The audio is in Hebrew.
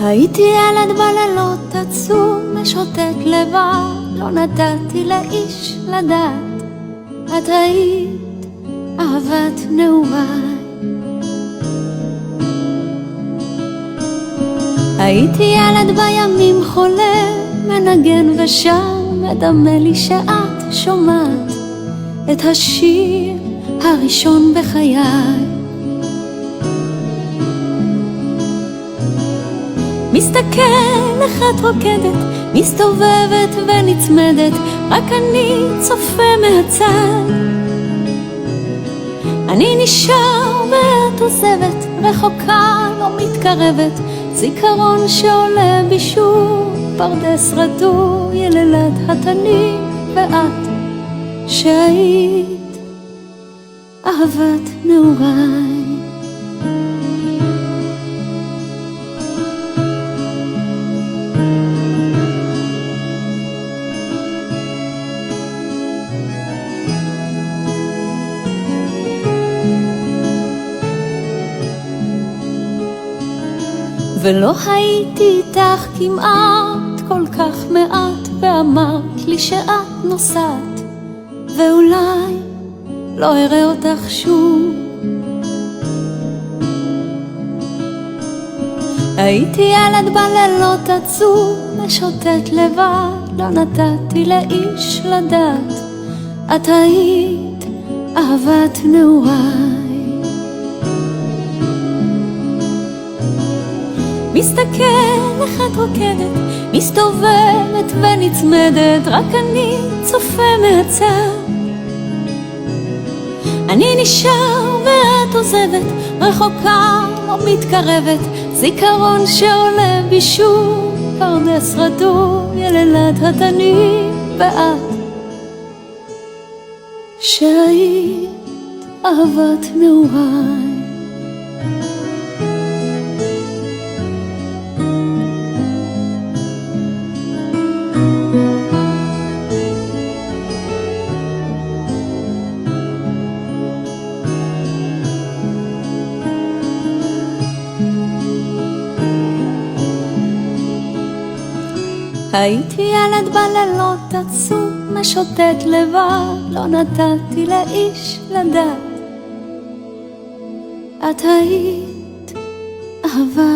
הייתי ילד בלילות עצום, משוטט לבד, לא נתתי לאיש לדעת. את היית אהבת נעוריי. הייתי ילד בימים חולם, מנגן ושר, מדמה לי שאת שומעת את השיר הראשון בחיי. מסתכל איך את רוקדת, מסתובבת ונצמדת, רק אני צופה מהצד. אני נשאר ואת עוזבת, רחוקה לא מתקרבת, זיכרון שעולה בישור, פרדס רדור, יללת התנים, ואת שהיית אהבת נעוריי. ולא הייתי איתך כמעט, כל כך מעט, ואמרת לי שאת נוסעת, ואולי לא אראה אותך שוב. הייתי ילד בלילות עצוב, משוטט לבד, לא נתתי לאיש לדעת. את היית אהבת נעוריי. מסתכל איך את רוקדת, מסתובבת ונצמדת, רק אני צופה מהצד. אני נשאר ואת עוזבת, רחוקה לא מתקרבת, זיכרון שעולה בישור, פרדס רדור, יללת התנים, ואת שהיית אהבת נעוריי. הייתי ילד בלילות עצום, משוטט לבד, לא נתתי לאיש לדעת. את היית אהבה